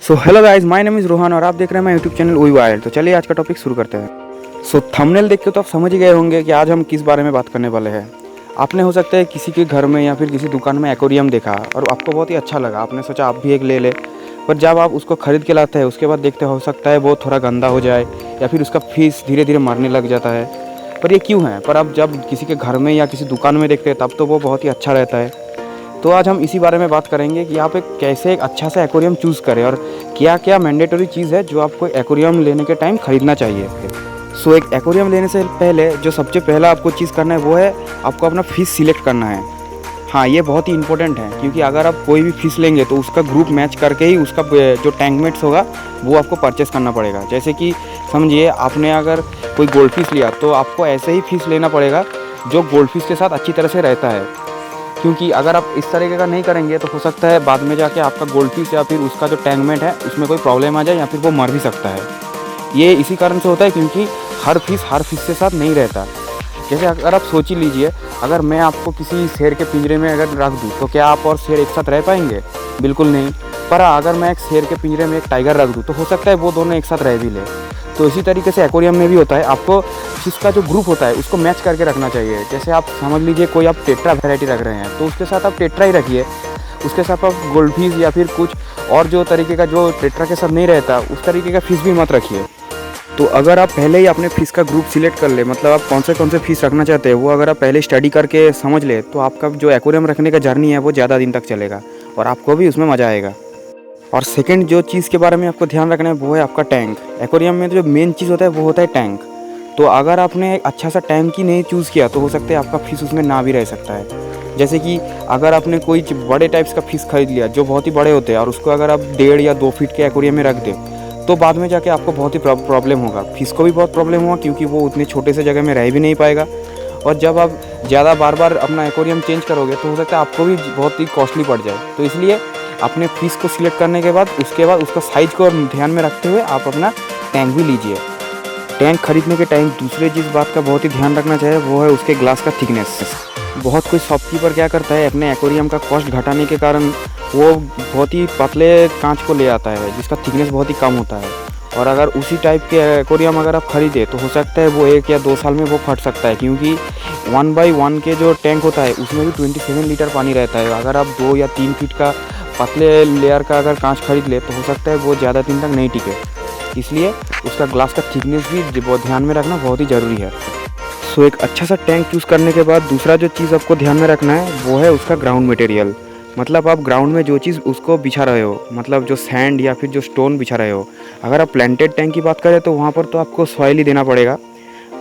So hello guys, my name is Rohan और आप देख रहे हैं मेरा यूट्यूब चैनल वी वाइल्ड। तो चलिए आज का टॉपिक शुरू करते हैं। सो थंबनेल देख के तो आप समझ ही गए होंगे कि आज हम किस बारे में बात करने वाले हैं। आपने हो सकता है किसी के घर में या फिर किसी दुकान में एक्वेरियम देखा और आपको बहुत ही अच्छा लगा, आपने सोचा आप भी एक ले ले। पर जब आप उसको ख़रीद के लाते हैं उसके बाद देखते हो सकता है वो थोड़ा गंदा हो जाए या फिर उसका फीस धीरे धीरे मरने लग जाता है। पर ये क्यों है? पर आप जब किसी के घर में या किसी दुकान में देखते हैं तब तो वो बहुत ही अच्छा रहता है। तो आज हम इसी बारे में बात करेंगे कि आप कैसे एक अच्छा सा एक्वेरियम चूज़ करें और क्या क्या मैंडेटरी चीज़ है जो आपको एक्वेरियम लेने के टाइम ख़रीदना चाहिए। सो एक एक्वेरियम लेने से पहले जो सबसे पहला आपको चीज़ करना है वो है आपको अपना फ़िश सिलेक्ट करना है। हाँ, ये बहुत ही इंपॉर्टेंट है क्योंकि अगर आप कोई भी फ़िश लेंगे तो उसका ग्रुप मैच करके ही उसका जो टैंकमेट्स होगा वो आपको परचेस करना पड़ेगा। जैसे कि समझिए आपने अगर कोई गोल्ड फिश लिया तो आपको ऐसे ही फ़िश लेना पड़ेगा जो गोल्ड फिश के साथ अच्छी तरह से रहता है, क्योंकि अगर आप इस तरीके का नहीं करेंगे तो हो सकता है बाद में जाके आपका गोल्ड फिश या फिर उसका जो टैंकमेट है उसमें कोई प्रॉब्लम आ जाए या फिर वो मर भी सकता है। ये इसी कारण से होता है क्योंकि हर फिश के साथ नहीं रहता। जैसे अगर आप सोच ही लीजिए, अगर मैं आपको किसी शेर के पिंजरे में अगर रख दूँ तो क्या आप और शेर एक साथ रह पाएंगे? बिल्कुल नहीं। पर अगर मैं एक शेर के पिंजरे में एक टाइगर रख दूँ तो हो सकता है वो दोनों एक साथ रह भी ले। तो इसी तरीके से एक्वेरियम में भी होता है, आपको फिश का जो ग्रुप होता है उसको मैच करके रखना चाहिए। जैसे आप समझ लीजिए कोई आप टेट्रा वैरायटी रख रहे हैं तो उसके साथ आप टेट्रा ही रखिए, उसके साथ आप गोल्ड फिश या फिर कुछ और जो तरीके का जो टेट्रा के साथ नहीं रहता उस तरीके का फिश भी मत रखिए। तो अगर आप पहले ही अपने फ़िश का ग्रुप सिलेक्ट कर ले, मतलब आप कौन से फ़िश रखना चाहते हैं वो अगर आप पहले स्टडी करके समझ ले तो आपका जो एक्वेरियम रखने का जर्नी है वो ज़्यादा दिन तक चलेगा और आपको भी उसमें मज़ा आएगा। और सेकंड जो चीज़ के बारे में आपको ध्यान रखना है वो है आपका टैंक। एक्वेरियम में जो मेन चीज़ होता है वो होता है टैंक। तो अगर आपने अच्छा सा टैंक ही नहीं चूज़ किया तो हो सकता है आपका फ़िश उसमें ना भी रह सकता है। जैसे कि अगर आपने कोई बड़े टाइप्स का फ़िश खरीद लिया जो बहुत ही बड़े होते हैं और उसको अगर आप 1.5 या 2 फीट के एक्वेरियम में रख दें तो बाद में जाके आपको बहुत ही प्रॉब्लम होगा। फ़िश को भी बहुत प्रॉब्लम होगा क्योंकि वो उतने छोटे से जगह में रह भी नहीं पाएगा। और जब आप ज़्यादा बार बार अपना एक्वेरियम चेंज करोगे तो हो सकता है आपको भी बहुत ही कॉस्टली पड़ जाए। तो इसलिए अपने फ़िश को सिलेक्ट करने के बाद उसके बाद उसका साइज़ को ध्यान में रखते हुए आप अपना टैंक भी लीजिए। टैंक खरीदने के टाइम दूसरे जिस बात का बहुत ही ध्यान रखना चाहिए वो है उसके ग्लास का थिकनेस। बहुत कोई शॉपकीपर क्या करता है, अपने एक्वेरियम का कॉस्ट घटाने के कारण वो बहुत ही पतले कांच को ले आता है जिसका थिकनेस बहुत ही कम होता है। और अगर उसी टाइप के एक्वेरियम अगर आप खरीदे तो हो सकता है वो 1 या 2 साल में वो फट सकता है, क्योंकि 1x1 के जो टैंक होता है उसमें भी 27 लीटर पानी रहता है। अगर आप 2 या 3 फीट का पतले लेयर का अगर कांच खरीद ले तो हो सकता है वो ज़्यादा दिन तक नहीं टिके। इसलिए उसका ग्लास का थिकनेस भी बहुत ध्यान में रखना बहुत ही ज़रूरी है। सो एक अच्छा सा टैंक चूज़ करने के बाद दूसरा जो चीज़ आपको ध्यान में रखना है वो है उसका ग्राउंड मटेरियल। मतलब आप ग्राउंड में जो चीज़ उसको बिछा रहे हो, मतलब जो सैंड या फिर जो स्टोन बिछा रहे हो। अगर आप प्लांटेड टैंक की बात करें तो वहाँ पर तो आपको सॉइल ही देना पड़ेगा,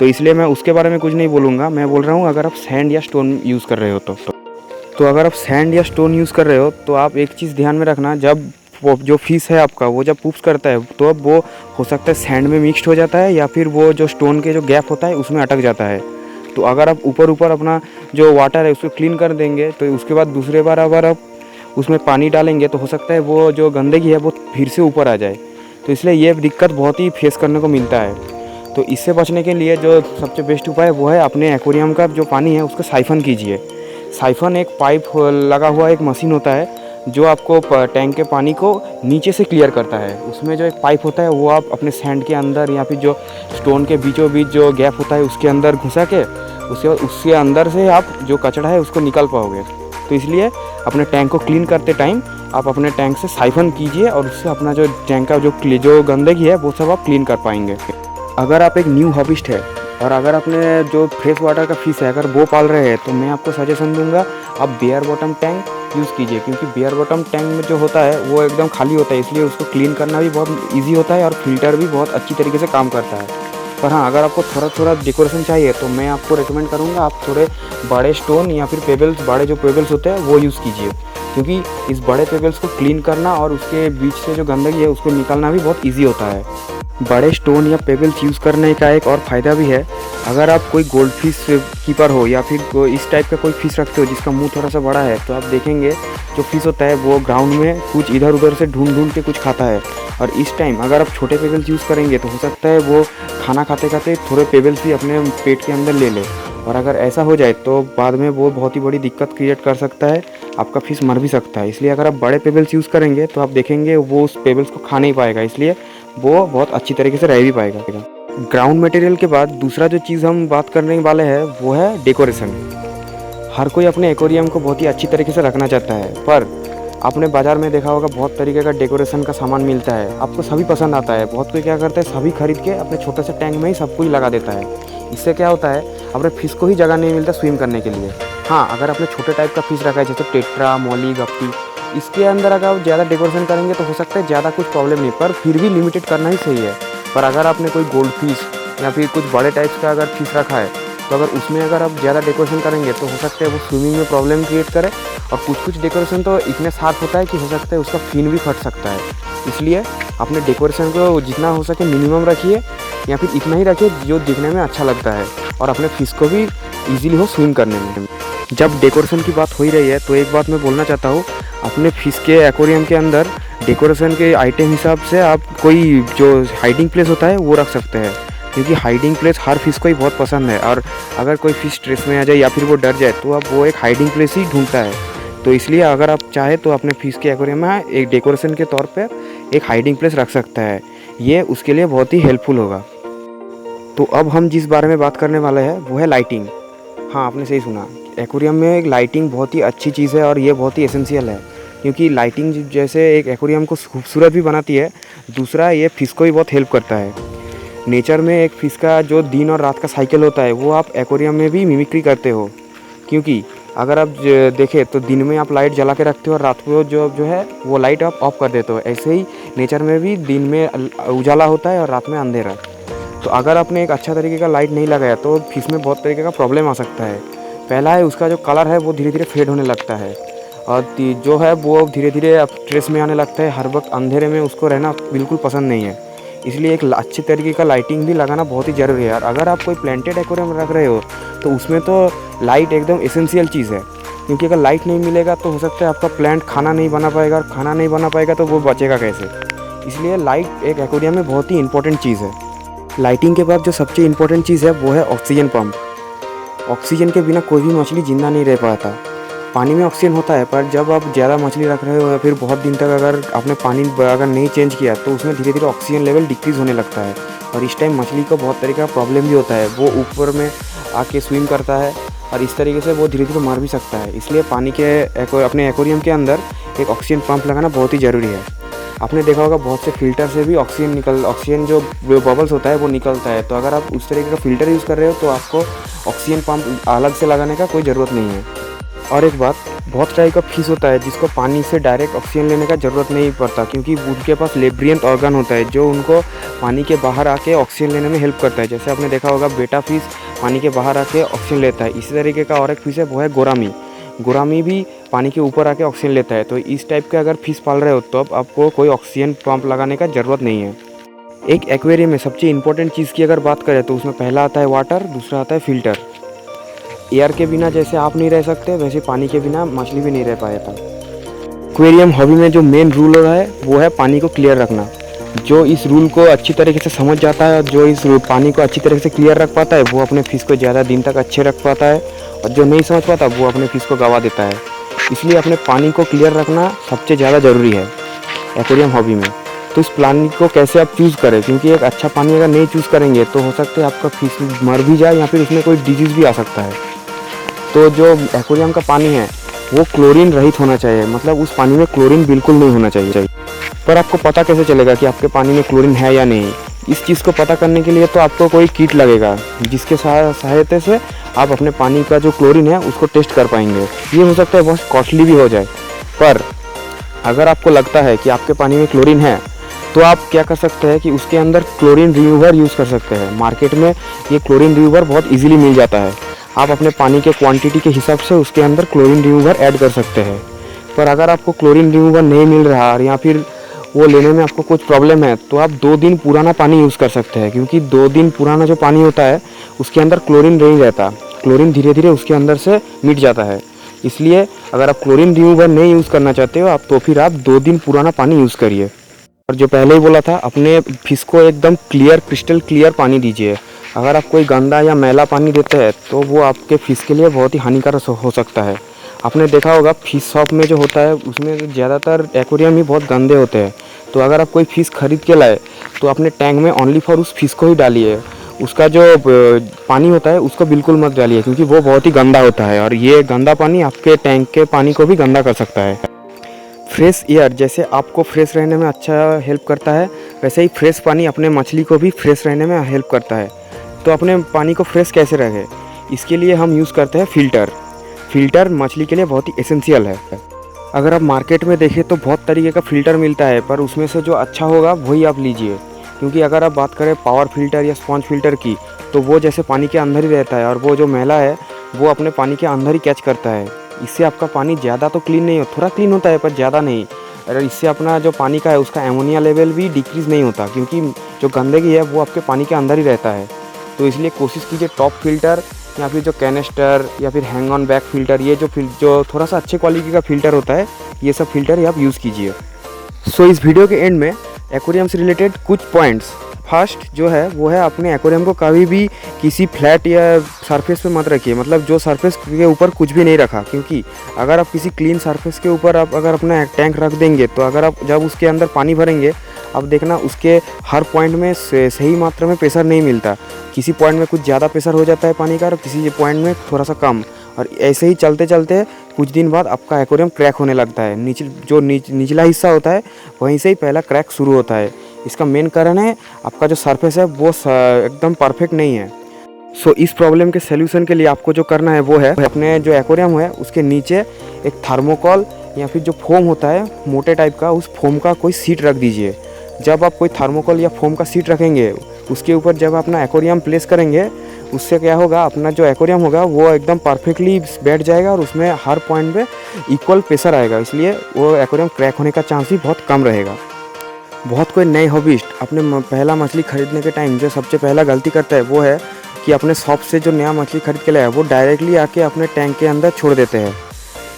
तो इसलिए मैं उसके बारे में कुछ नहीं बोलूँगा। मैं बोल रहा हूँ अगर आप सैंड या स्टोन यूज़ कर रहे हो तो अगर आप सैंड या स्टोन यूज़ कर रहे हो तो आप एक चीज़ ध्यान में रखना, जब वो जो फिश है आपका वो जब पूप्स करता है तो अब वो हो सकता है सैंड में मिक्स्ड हो जाता है या फिर वो जो स्टोन के जो गैप होता है उसमें अटक जाता है। तो अगर आप ऊपर अपना जो वाटर है उसको क्लीन कर देंगे तो उसके बाद दूसरे बार अगर आप उसमें पानी डालेंगे तो हो सकता है वो जो गंदगी है वो फिर से ऊपर आ जाए। तो इसलिए ये दिक्कत बहुत ही फेस करने को मिलता है। तो इससे बचने के लिए जो सबसे बेस्ट उपाय वो है अपने एक्वेरियम का जो पानी है उसको साइफन कीजिए। साइफन एक पाइप लगा हुआ एक मशीन होता है जो आपको टैंक के पानी को नीचे से क्लियर करता है। उसमें जो एक पाइप होता है वो आप अपने सैंड के अंदर या फिर जो स्टोन के बीचों बीच जो गैप होता है उसके अंदर घुसा के उसके अंदर से आप जो कचरा है उसको निकाल पाओगे। तो इसलिए अपने टैंक को क्लीन करते टाइम आप अपने टैंक से साइफन कीजिए और उससे अपना जो टैंक का जो गंदगी है वो सब आप क्लीन कर पाएंगे। अगर आप एक न्यू हॉबिस्ट है और अगर आपने जो फ्रेश वाटर का फिश है अगर वो पाल रहे हैं तो मैं आपको सजेशन दूंगा आप बेयर बॉटम टैंक यूज़ कीजिए, क्योंकि बेयर बॉटम टैंक में जो होता है वो एकदम खाली होता है, इसलिए उसको क्लीन करना भी बहुत ईजी होता है और फिल्टर भी बहुत अच्छी तरीके से काम करता है। पर हाँ, अगर आपको थोड़ा डेकोरेशन चाहिए तो मैं आपको रेकमेंड करूँगा आप थोड़े बड़े स्टोन या फिर पेबल्स, बड़े जो पेबल्स होते हैं वो यूज़ कीजिए, क्योंकि इस बड़े पेबल्स को क्लीन करना और उसके बीच से जो गंदगी है उसको निकालना भी बहुत ईजी होता है। बड़े स्टोन या पेबल्स यूज़ करने का एक और फ़ायदा भी है, अगर आप कोई गोल्ड फिश कीपर हो या फिर इस टाइप का कोई फिश रखते हो जिसका मुंह थोड़ा सा बड़ा है तो आप देखेंगे जो फिश होता है वो ग्राउंड में कुछ इधर उधर से ढूंढ के कुछ खाता है। और इस टाइम अगर आप छोटे पेबल्स यूज़ करेंगे तो हो सकता है वो खाना खाते खाते थोड़े पेबल्स भी अपने पेट के अंदर ले ले, और अगर ऐसा हो जाए तो बाद में वो बहुत ही बड़ी दिक्कत क्रिएट कर सकता है आपका फिश मर भी सकता है। इसलिए अगर आप बड़े पेबल्स यूज़ करेंगे तो आप देखेंगे वो उस पेबल्स को खा नहीं पाएगा, इसलिए वो बहुत अच्छी तरीके से रह भी पाएगा। ग्राउंड मटेरियल के बाद दूसरा जो चीज़ हम बात करने वाले हैं वो है डेकोरेशन। हर कोई अपने एक्वेरियम को बहुत ही अच्छी तरीके से रखना चाहता है, पर आपने बाज़ार में देखा होगा बहुत तरीके का डेकोरेशन का सामान मिलता है, आपको सभी पसंद आता है। बहुत कोई क्या करता है, सभी खरीद के अपने छोटे से टैंक में ही सब कुछ लगा देता है। इससे क्या होता है, अपने फिश को ही जगह नहीं मिलता स्विम करने के लिए। हाँ, अगर आपने छोटे टाइप का फिश रखा है जैसे टेट्रा, मोली, गप्पी, इसके अंदर अगर आप ज़्यादा डेकोरेशन करेंगे तो हो सकता है ज़्यादा कुछ प्रॉब्लम नहीं, पर फिर भी लिमिटेड करना ही सही है। पर अगर आपने कोई गोल्ड फिश या फिर कुछ बड़े टाइप्स का अगर फिश रखा है तो अगर उसमें अगर आप ज़्यादा डेकोरेशन करेंगे तो हो सकता है वो स्विमिंग में प्रॉब्लम क्रिएट करे। और कुछ डेकोरेशन तो इतने शार्प होता है कि हो सकता है उसका फिन भी फट सकता है। इसलिए अपने डेकोरेशन को जितना हो सके मिनिमम रखिए, या फिर इतना ही रखिए जो दिखने में अच्छा लगता है और अपने फिश को भी ईजिली हो स्विम करने में। जब डेकोरेशन की बात हो ही रही है तो एक बात मैं बोलना चाहता हूँ, अपने फिश के एक्वेरियम के अंदर डेकोरेशन के आइटम हिसाब से आप कोई जो हाइडिंग प्लेस होता है वो रख सकते हैं, क्योंकि हाइडिंग प्लेस हर फिश को ही बहुत पसंद है। और अगर कोई फिश स्ट्रेस में आ जाए या फिर वो डर जाए तो अब वो एक हाइडिंग प्लेस ही ढूंढता है। तो इसलिए अगर आप चाहे तो अपने फिश के एक्वेरियम में एक डेकोरेशन के तौर पर एक हाइडिंग प्लेस रख सकता है, ये उसके लिए बहुत ही हेल्पफुल होगा। तो अब हम जिस बारे में बात करने वाले हैं वो है लाइटिंग। हाँ, आपने सही सुना, एक्वेरियम में एक लाइटिंग बहुत ही अच्छी चीज़ है और ये बहुत ही एसेंशियल है, क्योंकि लाइटिंग जैसे एक एक्वेरियम को खूबसूरत भी बनाती है, दूसरा ये फिश को भी बहुत हेल्प करता है। नेचर में एक फ़िश का जो दिन और रात का साइकिल होता है वो आप एक्वेरियम में भी मिमिक्री करते हो, क्योंकि अगर आप देखें तो दिन में आप लाइट जला के रखते हो और रात को जो है वो लाइट आप ऑफ कर देते हो। ऐसे ही नेचर में भी दिन में उजाला होता है और रात में अंधेरा। तो अगर आपने एक अच्छा तरीके का लाइट नहीं लगाया तो फिश में बहुत तरीके का प्रॉब्लम आ सकता है। पहला है, उसका जो कलर है वो धीरे धीरे फेड होने लगता है, और जो है वो धीरे धीरे अब स्ट्रेस में आने लगता है। हर वक्त अंधेरे में उसको रहना बिल्कुल पसंद नहीं है, इसलिए एक अच्छे तरीके का लाइटिंग भी लगाना बहुत ही ज़रूरी है। और अगर आप कोई प्लांटेड एक्वेरियम रख रहे हो तो उसमें तो लाइट एकदम एसेंशियल चीज़ है, क्योंकि अगर लाइट नहीं मिलेगा तो हो सकता है आपका प्लांट खाना नहीं बना पाएगा, और खाना नहीं बना पाएगा तो वो बचेगा कैसे। इसलिए लाइट एक एक्वेरियम में बहुत ही इंपॉर्टेंट चीज़ है। लाइटिंग के बाद जो सबसे इम्पोर्टेंट चीज़ है वो है ऑक्सीजन पंप। ऑक्सीजन के बिना कोई भी मछली जिंदा नहीं रह पाता। पानी में ऑक्सीजन होता है, पर जब आप ज़्यादा मछली रख रहे हो या फिर बहुत दिन तक अगर आपने पानी अगर नहीं चेंज किया तो उसमें धीरे धीरे ऑक्सीजन लेवल डिक्रीज़ होने लगता है, और इस टाइम मछली को बहुत तरीके का प्रॉब्लम भी होता है। वो ऊपर में आके स्विम करता है और इस तरीके से वो धीरे धीरे मर भी सकता है। इसलिए पानी के अपने एक्वेरियम के अंदर एक ऑक्सीजन पंप लगाना बहुत ही ज़रूरी है। आपने देखा होगा बहुत से फ़िल्टर से भी ऑक्सीजन जो बबल्स होता है वो निकलता है। तो अगर आप उस तरीके का फ़िल्टर यूज़ कर रहे हो तो आपको ऑक्सीजन पंप अलग से लगाने का कोई ज़रूरत नहीं है। और एक बात, बहुत टाइप का फिश होता है जिसको पानी से डायरेक्ट ऑक्सीजन लेने का ज़रूरत नहीं पड़ता, क्योंकि उनके पास लेब्रियंट ऑर्गन होता है जो उनको पानी के बाहर आके ऑक्सीजन लेने में हेल्प करता है। जैसे आपने देखा होगा बेटा फिश पानी के बाहर आके ऑक्सीजन लेता है। इसी तरीके का और एक फिश है वो है गोरामी। गोरामी भी पानी के ऊपर आके ऑक्सीजन लेता है। तो इस टाइप के अगर फिश पाल रहे हो तो अब आपको कोई ऑक्सीजन पंप लगाने का ज़रूरत नहीं है। एक एक्वेरियम में सबसे इम्पोर्टेंट चीज़ की अगर बात करें तो उसमें पहला आता है वाटर, दूसरा आता है फ़िल्टर। एयर के बिना जैसे आप नहीं रह सकते वैसे पानी के बिना मछली भी नहीं रह पाता। एक्वेरियम हॉबी में जो मेन रूल हो रहा है वो है पानी को क्लियर रखना। जो इस रूल को अच्छी तरीके से समझ जाता है और जो इस पानी को अच्छी तरीके से क्लियर रख पाता है वो अपने फिश को ज़्यादा दिन तक अच्छे रख पाता है, और जो नहीं समझ पाता वो अपने फिश को गवा देता है। इसलिए अपने पानी को क्लियर रखना सबसे ज़्यादा ज़रूरी है एक्वेरियम हॉबी में। तो इस पानी को कैसे आप चूज़ करें, क्योंकि एक अच्छा पानी अगर नहीं चूज़ करेंगे तो हो सकता है आपका फिश मर भी जाए या फिर उसमें कोई डिजीज़ भी आ सकता है। तो जो एक्वेरियम का पानी है वो क्लोरीन रहित होना चाहिए, मतलब उस पानी में क्लोरीन बिल्कुल नहीं होना चाहिए। पर आपको पता कैसे चलेगा कि आपके पानी में क्लोरीन है या नहीं? इस चीज़ को पता करने के लिए तो आपको कोई किट लगेगा जिसके सहायता से आप अपने पानी का जो क्लोरीन है उसको टेस्ट कर पाएंगे। ये हो सकता है बहुत कॉस्टली भी हो जाए, पर अगर आपको लगता है कि आपके पानी में क्लोरीन है तो आप क्या कर सकते हैं कि उसके अंदर क्लोरीन रिमूवर यूज़ कर सकते हैं। मार्केट में ये क्लोरीन रिमूवर बहुत ईजिली मिल जाता है। आप अपने पानी के क्वांटिटी के हिसाब से उसके अंदर क्लोरीन रिमूवर ऐड कर सकते हैं। पर अगर आपको क्लोरीन रिमूवर नहीं मिल रहा या फिर वो लेने में आपको कुछ प्रॉब्लम है तो आप 2 दिन पुराना पानी यूज़ कर सकते हैं, क्योंकि 2 दिन पुराना जो पानी होता है उसके अंदर क्लोरीन नहीं रहता। क्लोरीन धीरे धीरे उसके अंदर से मिट जाता है। इसलिए अगर आप क्लोरीन रिमूवर नहीं यूज़ करना चाहते हो तो फिर आप 2 दिन पुराना पानी यूज़ करिए। और जो पहले ही बोला था, अपने फिश को एकदम क्रिस्टल क्लियर पानी दीजिए। अगर आप कोई गंदा या मैला पानी देते हैं तो वो आपके फिश के लिए बहुत ही हानिकारक हो सकता है। आपने देखा होगा फिश शॉप में जो होता है उसमें ज़्यादातर एक्वेरियम ही बहुत गंदे होते हैं। तो अगर आप कोई फ़िश खरीद के लाए तो अपने टैंक में ओनली फॉर उस फिश को ही डालिए। उसका जो पानी होता है उसको बिल्कुल मत डालिए, क्योंकि वो बहुत ही गंदा होता है और ये गंदा पानी आपके टैंक के पानी को भी गंदा कर सकता है। फ्रेश एयर जैसे आपको फ्रेश रहने में अच्छा हेल्प करता है, वैसे ही फ्रेश पानी अपने मछली को भी फ्रेश रहने में हेल्प करता है। तो अपने पानी को फ्रेश कैसे रहे, इसके लिए हम यूज़ करते हैं फ़िल्टर मछली के लिए बहुत ही एसेंशियल है। अगर आप मार्केट में देखें तो बहुत तरीके का फ़िल्टर मिलता है, पर उसमें से जो अच्छा होगा वही आप लीजिए। क्योंकि अगर आप बात करें पावर फ़िल्टर या स्पॉन्ज फ़िल्टर की, तो वो जैसे पानी के अंदर ही रहता है और वो जो मैला है वो अपने पानी के अंदर ही कैच करता है। इससे आपका पानी ज़्यादा तो क्लीन नहीं हो, थोड़ा क्लीन होता है पर ज़्यादा नहीं। और इससे अपना जो पानी का है उसका एमोनिया लेवल भी डिक्रीज़ नहीं होता, क्योंकि जो गंदगी है वो आपके पानी के अंदर ही रहता है। तो इसलिए कोशिश कीजिए टॉप फ़िल्टर या फिर जो कैनिस्टर या फिर हैंग ऑन बैक फ़िल्टर, ये जो थोड़ा सा अच्छे क्वालिटी का फ़िल्टर होता है, ये सब फ़िल्टर ही आप यूज़ कीजिए। सो इस वीडियो के एंड में एक्वेरियम से रिलेटेड कुछ पॉइंट्स। फर्स्ट जो है वो है अपने एक्वेरियम को कभी भी किसी फ्लैट या सरफेस पे मत रखिए, मतलब जो सरफेस के ऊपर कुछ भी नहीं रखा। क्योंकि अगर आप किसी क्लीन सरफेस के ऊपर आप अगर अपना टैंक रख देंगे तो अगर आप जब उसके अंदर पानी भरेंगे, अब देखना उसके हर पॉइंट में सही मात्रा में प्रेशर नहीं मिलता। किसी पॉइंट में कुछ ज़्यादा प्रेशर हो जाता है पानी का और किसी पॉइंट में थोड़ा सा कम, और ऐसे ही चलते चलते कुछ दिन बाद आपका एक्वेरियम क्रैक होने लगता है। निचला हिस्सा होता है वहीं से ही पहला क्रैक शुरू होता है। इसका मेन कारण है आपका जो सरफेस है वो एकदम परफेक्ट नहीं है। सो इस प्रॉब्लम के सलूशन के लिए आपको जो करना है वो है अपने जो एक्वेरियम है उसके नीचे एक थर्मोकोल या फिर जो फोम होता है मोटे टाइप का, उस फोम का कोई सीट रख दीजिए। जब आप कोई थर्मोकोल या फोम का सीट रखेंगे उसके ऊपर जब अपना एक्वेरियम प्लेस करेंगे, उससे क्या होगा, अपना जो एक्वेरियम होगा वो एकदम परफेक्टली बैठ जाएगा और उसमें हर पॉइंट पे इक्वल प्रेशर आएगा। इसलिए वो एक्वेरियम क्रैक होने का चांस भी बहुत कम रहेगा। बहुत कोई नए हॉबिस्ट अपने पहला मछली खरीदने के टाइम जो सबसे पहला गलती करता है वो है कि अपने शॉप से जो नया मछली खरीद के लाया वो डायरेक्टली आके अपने टैंक के अंदर छोड़ देते हैं।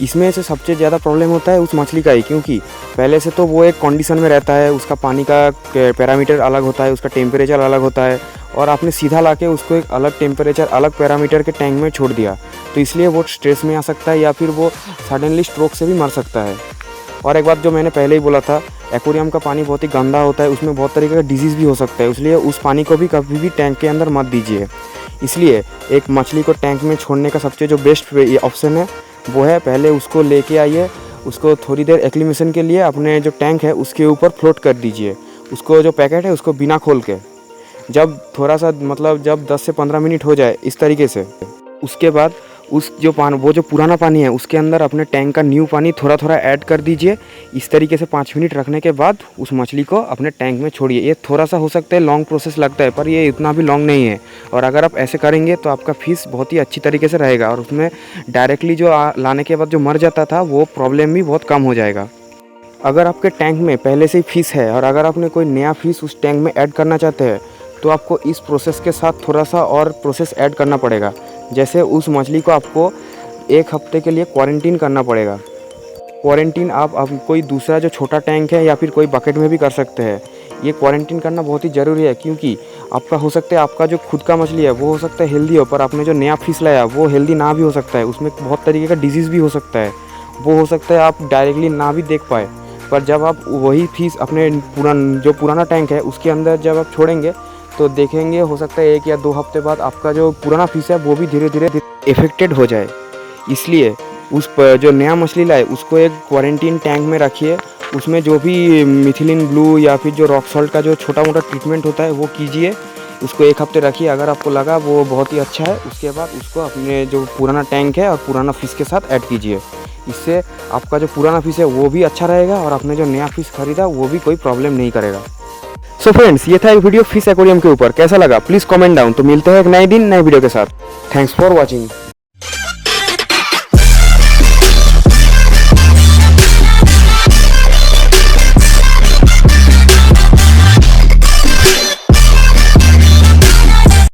इसमें से सबसे ज़्यादा प्रॉब्लम होता है उस मछली का ही, क्योंकि पहले से तो वो एक कंडीशन में रहता है, उसका पानी का पैरामीटर अलग होता है, उसका टेम्परेचर अलग होता है, और आपने सीधा लाके उसको एक अलग टेम्परेचर अलग पैरामीटर के टैंक में छोड़ दिया, तो इसलिए वो स्ट्रेस में आ सकता है या फिर वो सडनली स्ट्रोक से भी मर सकता है। और एक बात जो मैंने पहले ही बोला था, एक्वेरियम का पानी बहुत ही गंदा होता है, उसमें बहुत तरीके का डिजीज़ भी हो सकता है, इसलिए उस पानी को भी कभी भी टैंक के अंदर मत दीजिए। इसलिए एक मछली को टैंक में छोड़ने का सबसे जो बेस्ट ऑप्शन है वो है पहले उसको लेके आइए, उसको थोड़ी देर एक्लिमेशन के लिए अपने जो टैंक है उसके ऊपर फ्लोट कर दीजिए। उसको जो पैकेट है उसको बिना खोल के, जब थोड़ा सा मतलब जब 10 से 15 मिनट हो जाए इस तरीके से, उसके बाद उस जो पानी वो जो पुराना पानी है उसके अंदर अपने टैंक का न्यू पानी थोड़ा थोड़ा ऐड कर दीजिए। इस तरीके से 5 मिनट रखने के बाद उस मछली को अपने टैंक में छोड़िए। ये थोड़ा सा हो सकता है लॉन्ग प्रोसेस लगता है, पर ये इतना भी लॉन्ग नहीं है, और अगर आप ऐसे करेंगे तो आपका फिश बहुत ही अच्छी तरीके से रहेगा और उसमें डायरेक्टली जो लाने के बाद जो मर जाता था वो प्रॉब्लम भी बहुत कम हो जाएगा। अगर आपके टैंक में पहले से ही फिश है और अगर आपने कोई नया फिश उस टैंक में ऐड करना चाहते हैं तो आपको इस प्रोसेस के साथ थोड़ा सा और प्रोसेस ऐड करना पड़ेगा। जैसे उस मछली को आपको 1 हफ्ते के लिए क्वारंटीन करना पड़ेगा। क्वारंटीन आप कोई दूसरा जो छोटा टैंक है या फिर कोई बकेट में भी कर सकते हैं। ये क्वारंटीन करना बहुत ही ज़रूरी है, क्योंकि आपका हो सकता है आपका जो खुद का मछली है वो हो सकता है हेल्दी हो, पर आपने जो नया फिश लाया वो हेल्दी ना भी हो सकता है, उसमें बहुत तरीके का डिजीज़ भी हो सकता है। वो हो सकता है आप डायरेक्टली ना भी देख पाए, पर जब आप वही फिश अपने जो पुराना टैंक है उसके अंदर जब आप छोड़ेंगे तो देखेंगे हो सकता है 1 या 2 हफ्ते बाद आपका जो पुराना फिश है वो भी धीरे धीरे इफेक्टेड हो जाए। इसलिए जो नया मछली लाए उसको एक क्वारंटीन टैंक में रखिए, उसमें जो भी मिथिलीन ब्लू या फिर जो रॉक सॉल्ट का जो छोटा मोटा ट्रीटमेंट होता है वो कीजिए। उसको 1 हफ्ते रखिए, अगर आपको लगा वो बहुत ही अच्छा है उसके बाद उसको अपने जो पुराना टैंक है और पुराना फिश के साथ ऐड कीजिए। इससे आपका जो पुराना फिश है वो भी अच्छा रहेगा और आपने जो नया फिश खरीदा वो भी कोई प्रॉब्लम नहीं करेगा। सो फ्रेंड्स, ये था एक वीडियो फिश एक्वेरियम के ऊपर। कैसा लगा प्लीज़ कमेंट डाउन। तो मिलते हैं एक नए दिन नए वीडियो के साथ। Thanks for watching.